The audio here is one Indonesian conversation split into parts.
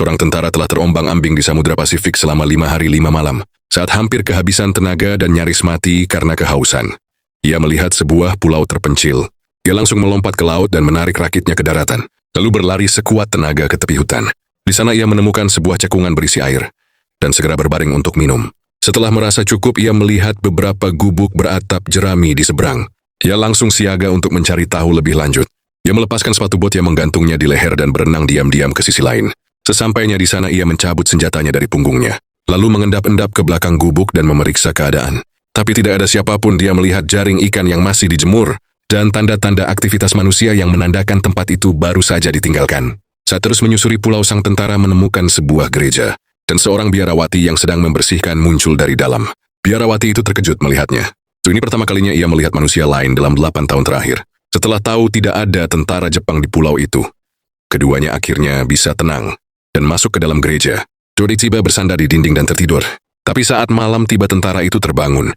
Seorang tentara telah terombang-ambing di Samudra Pasifik selama 5 hari 5 malam, saat hampir kehabisan tenaga dan nyaris mati karena kehausan. Ia melihat sebuah pulau terpencil. Ia langsung melompat ke laut dan menarik rakitnya ke daratan, lalu berlari sekuat tenaga ke tepi hutan. Di sana ia menemukan sebuah cekungan berisi air, dan segera berbaring untuk minum. Setelah merasa cukup, ia melihat beberapa gubuk beratap jerami di seberang. Ia langsung siaga untuk mencari tahu lebih lanjut. Ia melepaskan sepatu bot yang menggantungnya di leher dan berenang diam-diam ke sisi lain. Sesampainya di sana, ia mencabut senjatanya dari punggungnya, lalu mengendap-endap ke belakang gubuk dan memeriksa keadaan. Tapi tidak ada siapapun. Dia melihat jaring ikan yang masih dijemur, dan tanda-tanda aktivitas manusia yang menandakan tempat itu baru saja ditinggalkan. Saat terus menyusuri pulau, sang tentara menemukan sebuah gereja, dan seorang biarawati yang sedang membersihkan muncul dari dalam. Biarawati itu terkejut melihatnya. Ini pertama kalinya ia melihat manusia lain dalam 8 tahun terakhir. Setelah tahu tidak ada tentara Jepang di pulau itu, keduanya akhirnya bisa tenang dan masuk ke dalam gereja. Dodichiba bersandar di dinding dan tertidur. Tapi saat malam tiba, tentara itu terbangun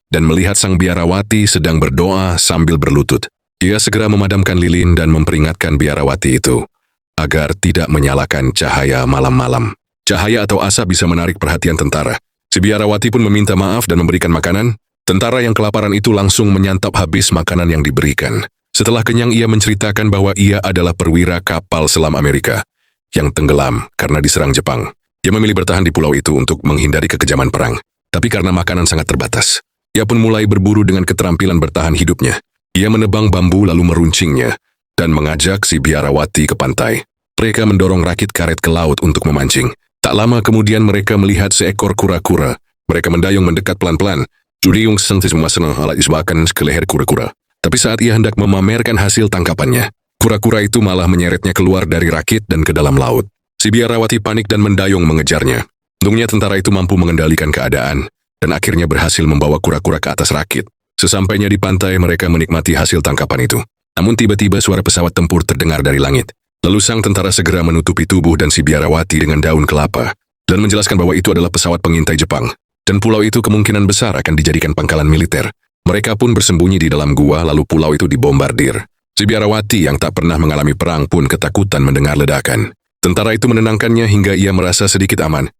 dan melihat sang biarawati sedang berdoa sambil berlutut. Ia segera memadamkan lilin dan memperingatkan biarawati itu agar tidak menyalakan cahaya malam-malam. Cahaya atau asap bisa menarik perhatian tentara. Si biarawati pun meminta maaf dan memberikan makanan. Tentara yang kelaparan itu langsung menyantap habis makanan yang diberikan. Setelah kenyang, ia menceritakan bahwa ia adalah perwira kapal selam Amerika yang tenggelam karena diserang Jepang. Ia memilih bertahan di pulau itu untuk menghindari kekejaman perang. Tapi karena makanan sangat terbatas, ia pun mulai berburu dengan keterampilan bertahan hidupnya. Ia menebang bambu lalu meruncingnya dan mengajak si biarawati ke pantai. Mereka mendorong rakit karet ke laut untuk memancing. Tak lama kemudian mereka melihat seekor kura-kura. Mereka mendayung mendekat pelan-pelan. Juriung sentis memasang alat isbakan ke leher kura-kura. Tapi saat ia hendak memamerkan hasil tangkapannya, kura-kura itu malah menyeretnya keluar dari rakit dan ke dalam laut. Si biarawati panik dan mendayung mengejarnya. Untungnya tentara itu mampu mengendalikan keadaan dan akhirnya berhasil membawa kura-kura ke atas rakit. Sesampainya di pantai, mereka menikmati hasil tangkapan itu. Namun tiba-tiba suara pesawat tempur terdengar dari langit. Lalu sang tentara segera menutupi tubuh dan si biarawati dengan daun kelapa dan menjelaskan bahwa itu adalah pesawat pengintai Jepang. Dan pulau itu kemungkinan besar akan dijadikan pangkalan militer. Mereka pun bersembunyi di dalam gua, lalu pulau itu dibombardir. Si biarawati yang tak pernah mengalami perang pun ketakutan mendengar ledakan. Tentara itu menenangkannya hingga ia merasa sedikit aman.